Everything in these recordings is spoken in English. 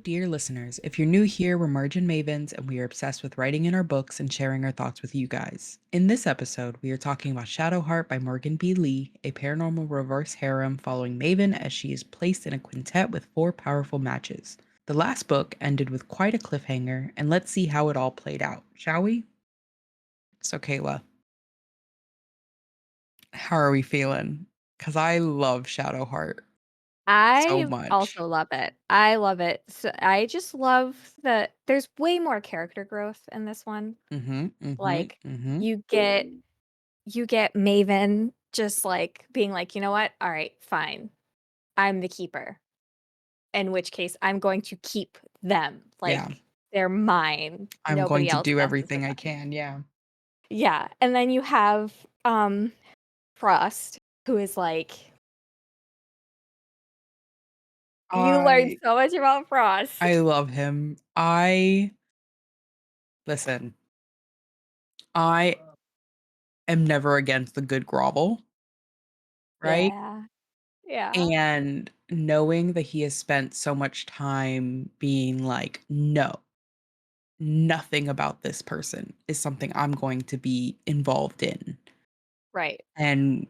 dear listeners. If you're new here, we're Margin Mavens, and we are obsessed with writing in our books and sharing our thoughts with you guys. In this episode, we are talking about Shadowheart by Morgan B. Lee, a paranormal reverse harem following Maven as she is placed in a quintet with four powerful matches. The last book ended with quite a cliffhanger, and let's see how it all played out, shall we? So, Kayla, how are we feeling? Because I love Shadowheart so I much. also love it. I love it. So I just love that there's way more character growth in this one. Mm-hmm, mm-hmm, Like mm-hmm. you get you get Maven just like being like, "You know what? All right, fine. I'm the keeper." In which case I'm going to keep them. Yeah, Like they're mine. I'm going Nobody to else do messes with everything I them. can. Yeah. Yeah. And then you have Frost, who is like you learned I so much about Frost. I love him. I listen, I am never against the good grovel, right? Yeah. Yeah. And knowing that he has spent so much time being like, no, nothing about this person is something I'm going to be involved in. Right. And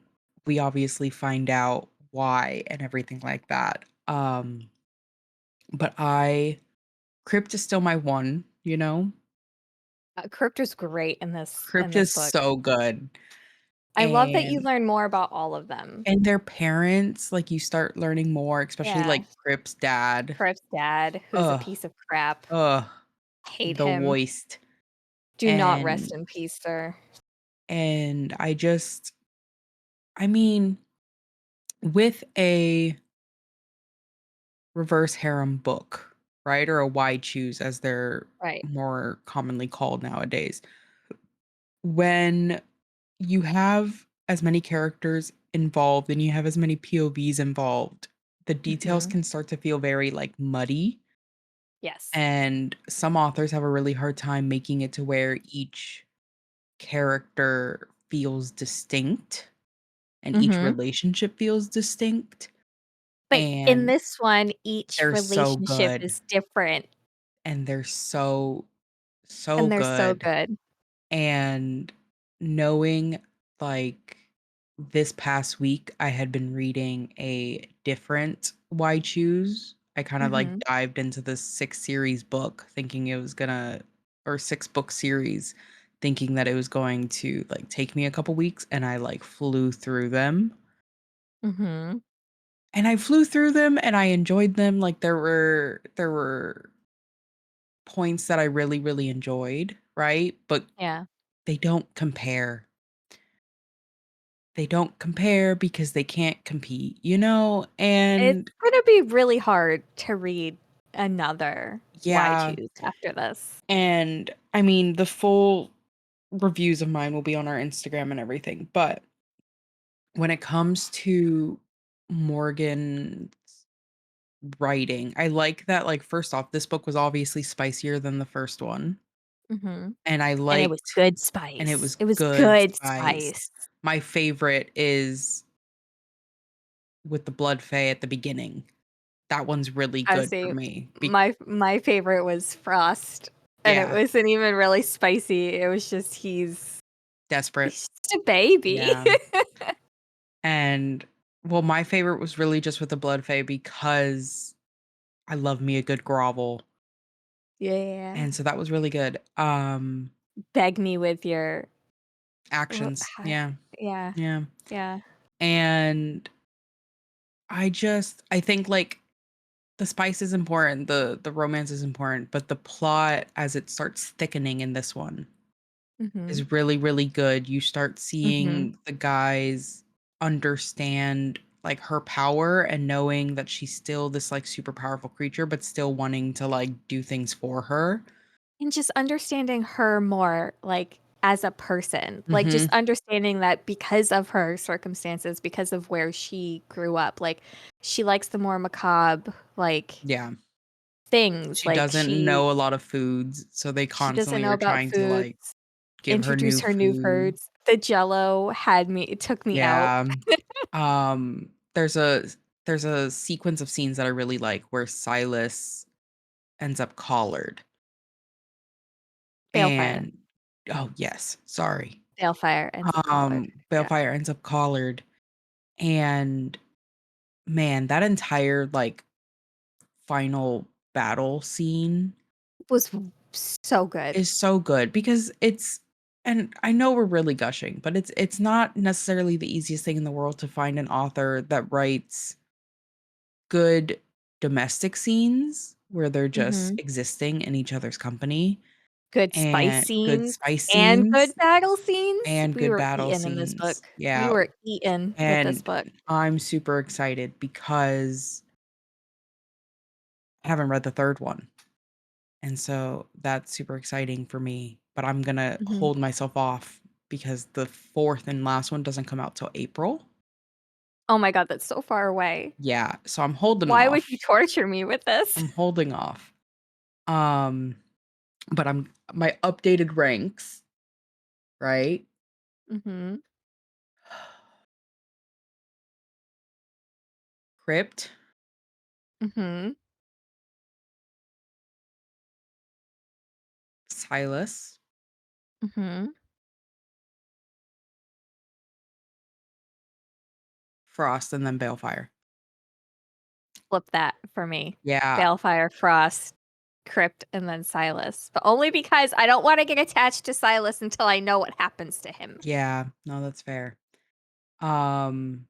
we obviously find out why and everything like that. But Crypt is still my one, you know? Crypto's great in Crypt this is book. so good. I love that you And learn more about all of them. And their parents, like, you start learning more, especially, Yeah, like, Crip's dad. Crip's dad, who's a Ugh, piece of crap. ugh, Hate the him. worst. Do not rest And in peace, sir. and I mean, with a reverse harem book, right, or a wide choose as they're Right. more commonly called nowadays, when you have as many characters involved and you have as many POVs involved, the details Mhm. can start to feel very, like, muddy. Yes. And some authors have a really hard time making it to where each character feels distinct and each Mhm. relationship feels distinct. But in And this one, each they're so relationship good. is different, And they're so, so and they're so good. good. And knowing, like, this past week, I had been reading a different Why Choose. I kind of like Mhm. dived into this six-series book thinking it was gonna, or six-book series, thinking that it was going to like take me a couple weeks, and I like flew through them. Mhm. And I flew through them and I enjoyed them. Like there were points that I really, really enjoyed, right? But Yeah. they don't compare. They don't compare because they can't compete, you know? It's And gonna be really hard to read another Why yeah, Choose after this. and I mean, the full reviews of mine will be on our Instagram and everything, but when it comes to Morgan's writing, I like that, like, first off, this book was obviously spicier than the first one, Mhm. and I And it was liked good and it spice. was It was good good spice. spice. My favorite is with the blood fae at the beginning. That one's really I good for see. me. My favorite was Frost, and it Yeah, wasn't even really spicy. It was just desperate. he's just a baby. Yeah. And well, my favorite was really just with the blood fae because I love me a good grovel. Yeah. And so that was really good. Beg me with your Actions. Yeah. yeah, Yeah. yeah. And I think like the spice is important, the romance is important, but the plot as it starts thickening in this one Mhm. is really, really good. You start Mhm. seeing the guys understand like her power and knowing that she's still this like super powerful creature, but still wanting to like do things for her. And just understanding her more, like, as a person, like, just Hmm. understanding that because of her circumstances, because of where she grew up, like, she likes the more macabre, like, Yeah. things, She like, doesn't know a lot of foods, so they she doesn't constantly know are about trying to foods, like give her introduce new her new food. foods. The Jello had me it took me out. Yeah. Um there's a there's a sequence of scenes that I really like where Silas ends up collared. Balefire. And oh, yes, sorry. Balefire ends up collared. Yeah. Balefire ends up collared, and man, that entire, like, final battle scene Was so good. is so good because it's and I know we're really gushing, but it's not necessarily the easiest thing in the world to find an author that writes good domestic scenes where they're just Mhm. existing in each other's company Good spice and good scenes spice and scenes good battle scenes. and We good were battle eaten in this book. scenes. We Yeah, were eaten with this and book. I'm super excited because I haven't read the 3rd one, and so that's super exciting for me, but I'm gonna Mhm. hold myself off because the 4th and last one doesn't come out till April. Oh my god, that's so far away. Yeah, so I'm holding Why would you off. torture me with this? I'm holding off. Um, but I'm my updated ranks, right? Mhm. Crypt, Mhm. Silas, Mhm. Frost, and then Balefire. Flip that for me. Yeah, Balefire, Frost, Crypt, and then Silas. But only because I don't wanna get attached to Silas until I know what happens to him. yeah, no, that's fair. Um,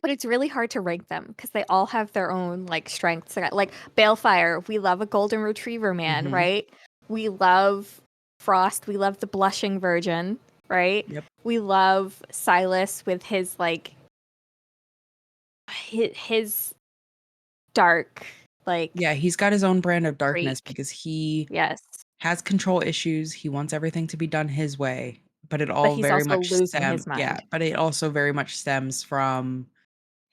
But it's really hard to rank them because they all have their own, like, strengths. Like, Balefire, we love a golden retriever man, mhm, right? We love Frost, we love the blushing virgin, right? yep. We love Silas with his, like, his dark, like, Yeah, he's got his own brand of darkness streak. because he Yes. has control issues, he wants everything to be done his way, but it But all he's very also much losing his mind. but it also very much stems from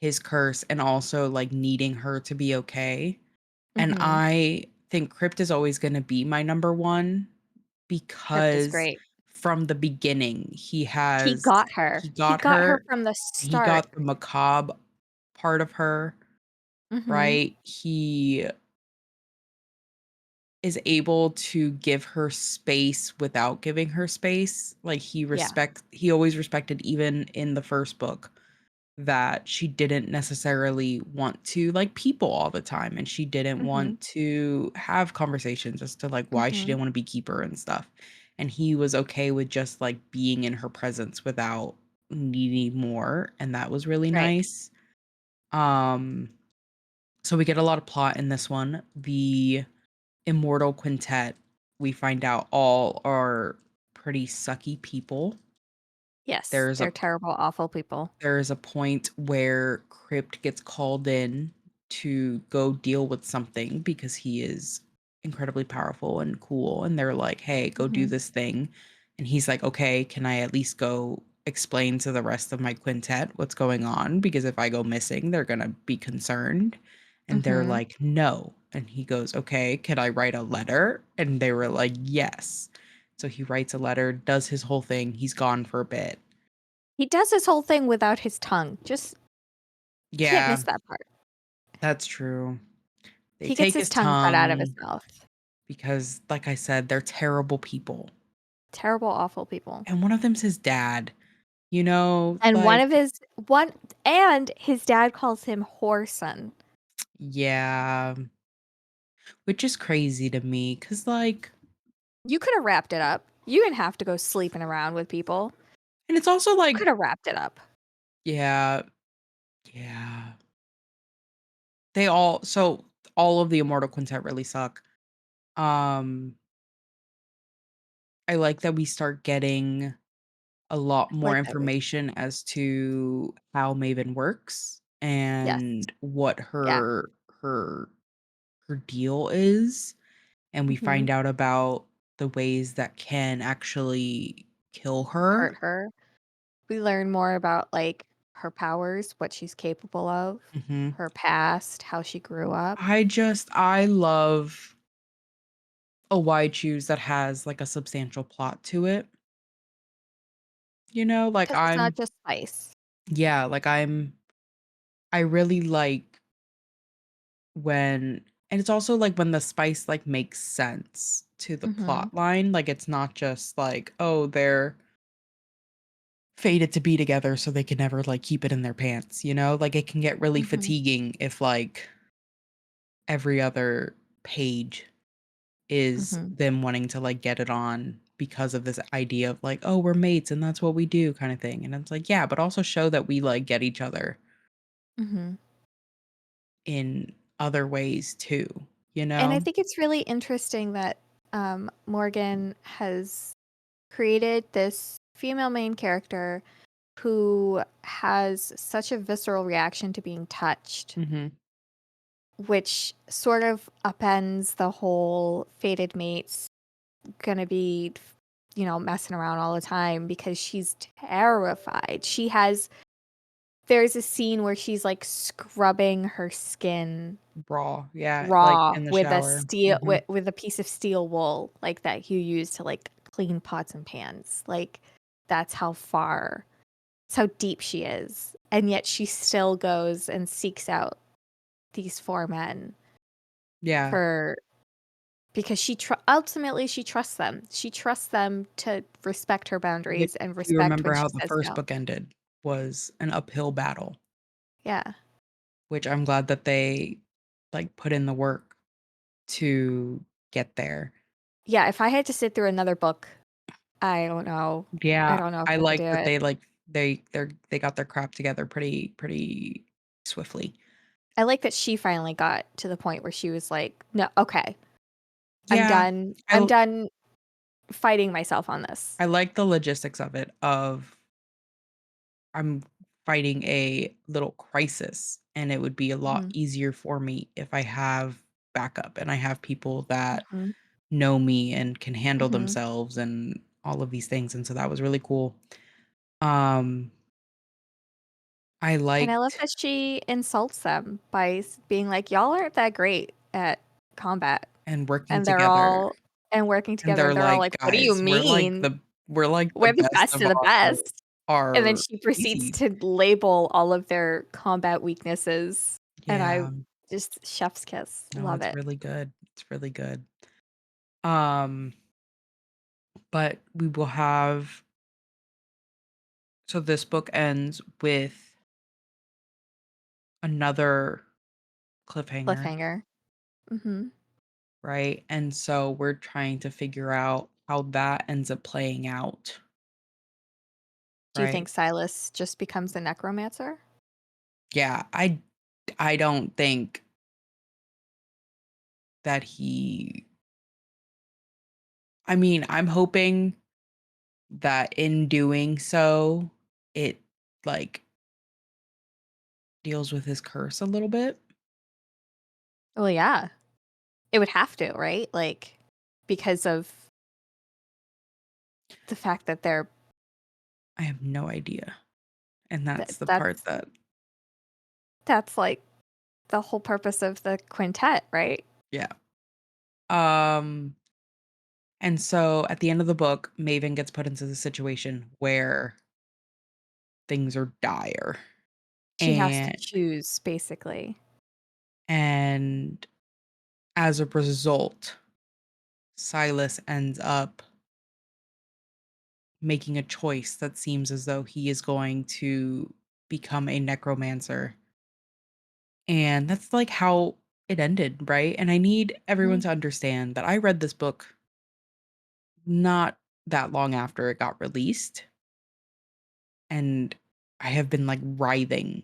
his curse and also, like, needing her to be okay, and Mhm. I think Crypt is always gonna be my number 1 Crypt is because great. from the beginning, He got her. he He got got her her, from the he start. got the macabre part of her, Mhm. right? He is able to give her space without giving her space. Like, Yeah. he always respected even in the 1st book that she didn't necessarily want to like people all the time and she didn't Mhm. want to have conversations as to like why she Mhm. didn't want to be keeper and stuff. And he was okay with just like being in her presence without needing more, and that was really Right. nice. Um so we get a lot of plot in this one. The immortal quintet, we find out all are pretty sucky people. Yes, There's they're a terrible, awful people. there is a point where Crypt gets called in to go deal with something because he is incredibly powerful and cool, and they're like, "Hey, go do Mhm. this thing." And he's like, "Okay, can I at least go explain to the rest of my quintet what's going on? Because if I go missing, they're gonna be concerned." And they're Mhm. like, "No." And he goes, "Okay, can I write a letter?" And they were like, "Yes." So he writes a letter, does his whole thing. He's gone for a bit. He does his whole thing without his tongue. Just can't Yeah, miss that part. that's true. They He gets take his his tongue cut out of his tongue mouth. because, like I said, they're terrible people, Terrible, awful people. and one of them's his dad, you know, And one like of his one and his dad calls him whoreson. yeah, which is crazy to me, cause like You could have wrapped it up. You didn't have to go sleeping around with people. and it's also You like could have wrapped it up. yeah, yeah. They all so all of the Immortal Quintet really suck. Um, I like that we start getting a lot more Like that we information as to how Maven works Yes. and what Yeah. her her deal is, and we Mhm. find out about the ways that can actually kill her. Hurt her. We learn more about, like, her powers, what she's capable of, Mhm. her past, how she grew up. I love a wide choose that has, like, a substantial plot to it, you know? Like, 'Cause it's not just spice. yeah, like, I really like when And it's also like when the spice like makes sense to the Mhm. plot line, like it's not just like, oh, they're fated to be together so they can never like keep it in their pants, you know? Like it can get really Mhm. fatiguing if like every other page is Mhm. them wanting to like get it on because of this idea of like, oh, we're mates and that's what we do kind of thing. And it's like, yeah, but also show that we like get each other Mhm. in other ways too, you And I know? think it's really interesting that Morgan has created this female main character who has such a visceral reaction to being touched, Hmm. which sort of upends the whole fated mates gonna be, messing around all the time because she's terrified. There's a scene where she's like scrubbing her skin Raw, yeah, like raw in the with a shower. steel Hmm. with a piece of steel wool like that you use to like clean pots and pans. Like that's how deep she is. And yet she still goes and seeks out these four men Yeah. for because ultimately she trusts them. She trusts them to respect her Yeah, boundaries and if you respect remember when how she the says first no. book ended was an uphill battle, Yeah. which I'm glad that they like put in the work to get there. Yeah, if I had to sit through another book, I don't know. I Yeah, don't know if I I could like do that it. they like they got their crap together pretty swiftly. I like that she finally got to the point where she was like, "No, okay. I'm Yeah, done. I I'm l- done fighting myself on this." I like the logistics of it of I'm fighting a little crisis and it would be a lot Mhm. easier for me if I have backup and I have people that Mhm. know me and can handle Mhm. themselves and all of these things, and so that was really cool. Um, I And I love liked that she insults them by being like, "Y'all aren't that great at combat." and working And they're together, all and working and together, they're and they're all like, like, "What do you "Guys, mean? we're like the We're the best best of of the best." And then our she proceeds species." to label all of their combat weaknesses, and I Yeah. just chef's kiss. No, Love it's it. really good. It's really good. Um, but we will have so this book ends with another cliffhanger, Cliffhanger. Mhm. right? And so we're trying to figure out how that ends up playing out, Do you right? think Silas just becomes a necromancer? Yeah, I don't think that he I mean, I'm hoping that in doing so, it like deals with his curse a little bit. Well, yeah. It would have to, right? Like, because of the fact that I have no idea. And that that's the part that's that that's like the whole purpose of the quintet, right? yeah. Um and so at the end of the book, Maven gets put into the situation where things are dire. She has to And choose, basically. and as a result, Silas ends up making a choice that seems as though he is going to become a necromancer. And that's like how it ended, right? And I need everyone Mhm. to understand that I read this book not that long after it got released. And I have been like writhing,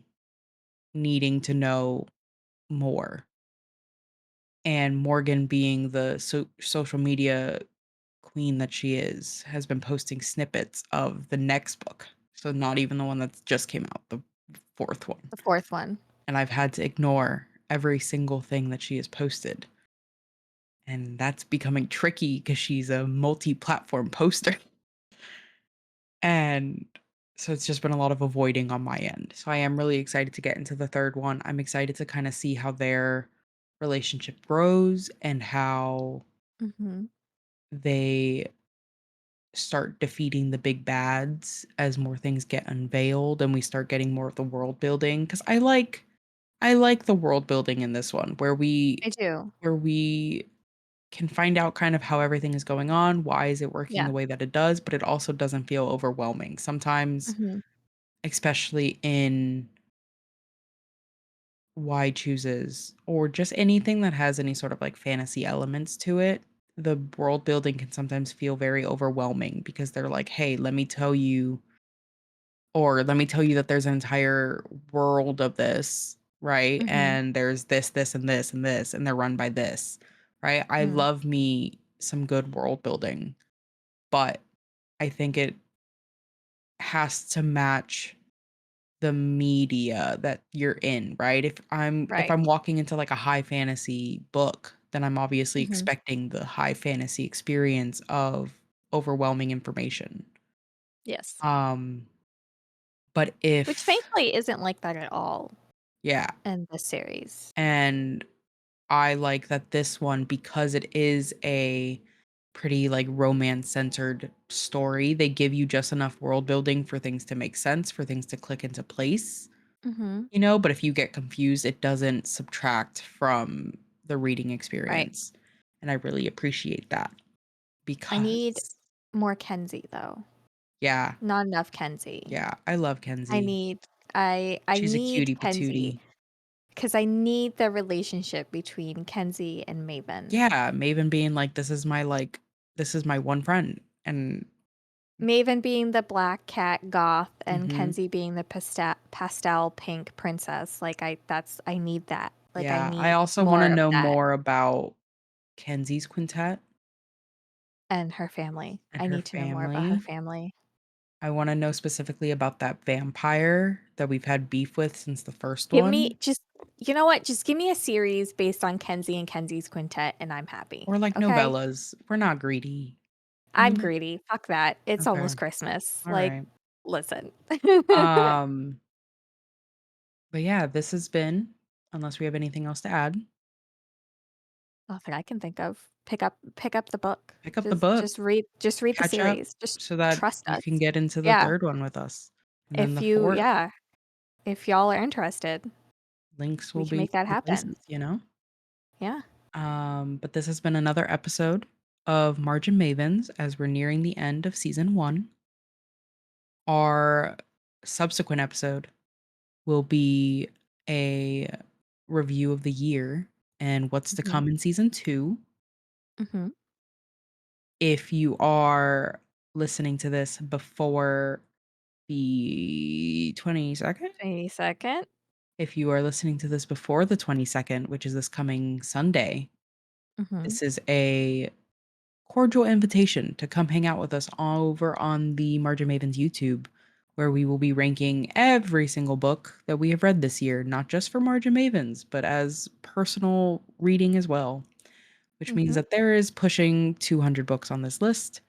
needing to know more. And Morgan, being the social media queen that she is, has been posting snippets of the next book. So, not even the one that's just came out, the fourth one. The 4th one. And I've had to ignore every single thing that she has posted. And that's becoming tricky because she's a multi platform poster. And so it's just been a lot of avoiding on my end. So I am really excited to get into the third one. I'm excited to kind of see how their relationship grows and how Mhm. they start defeating the big bads as more things get unveiled and we start getting more of the world building. Because I like the world building in this one I do. where we can find out kind of how everything is going on, why is it working Yeah. the way that it does, but it also doesn't feel overwhelming. Sometimes, Mhm. especially in why chooses or just anything that has any sort of like fantasy elements to it, the world building can sometimes feel very overwhelming because they're like, "Hey, let me tell you or let me tell you that there's an entire world of this, right? Mhm. And there's this, this, and this, and this, and they're run by this, right? I Mm. love me some good world building, but I think it has to match the media that you're in, right? If Right. I'm walking into like a high fantasy book, then I'm obviously Mhm. expecting the high fantasy experience of overwhelming information. Yes. Um, but Which if thankfully isn't like that at all yeah, in the series. and I like that this one because it is a pretty like romance centered story. They give you just enough world building for things to make sense, for things to click into place, Mhm. but if you get confused, it doesn't subtract from the reading Right. experience. And I really appreciate that I need because more Kenzie though. yeah, Not enough Kenzie. yeah, I love I Kenzie. need I She's a need cutie Kenzie patootie. because I need the relationship between Kenzie and Maven. Yeah, Maven being this is my one friend. And Maven being the black cat goth and mhm, Kenzie being the pastel pink princess. Like I need that. Like I yeah, I need also want more to of know that more about Kenzie's quintet and her family. and I her need to know more about her family. family. I want to know specifically about that vampire that we've had beef with since the first Give me one, just you know what? Just give me a series based on Kenzie and Kenzie's quintet and I'm happy. or like Okay? novellas. We're not greedy. I'm greedy. Fuck that. It's Okay. almost Christmas. All Like, right. listen. Um, but yeah, this has been, unless we have anything else to add, Nothing I can think of. Pick up the book. pick up the Just book, just read the catch up series. Just so that trust you us. can get into the Yeah. third one with us. And then If the you fourth yeah, if y'all are interested, links we will can be make that the happen. places. Yeah. But this has been another episode of Margin Mavens as we're nearing the end of season one. Our subsequent episode will be a review of the year and what's to Mhm. come in season two. Mhm. If you are listening to this before the 22nd, 22nd. if you are listening to this before the 22nd, which is this coming Sunday, Mhm. this is a cordial invitation to come hang out with us over on the Margin Mavens YouTube, where we will be ranking every single book that we have read this year, not just for Margin Mavens, but as personal reading as well, which means Mhm. that there is pushing 200 books on this list.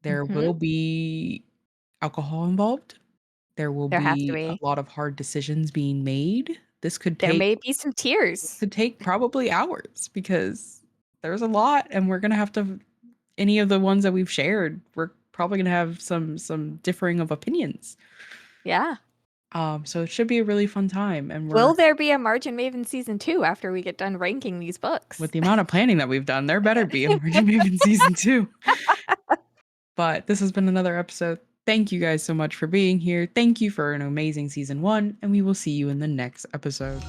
There Mhm. will be alcohol involved. There will There has to be a be. lot of hard decisions being made. There may be some This tears. could take probably hours because there's a lot and we're going to have to any of the ones that we've shared, we're probably going to have some differing of opinions. Yeah. So it should be a really fun time and Will we're there be a Margin Maven season 2 after we get done ranking these with books? the amount of planning that we've done, there better be a Margin Maven season 2. But this has been another episode. Thank you guys so much for being here. Thank you for an amazing season 1 and we will see you in the next episode.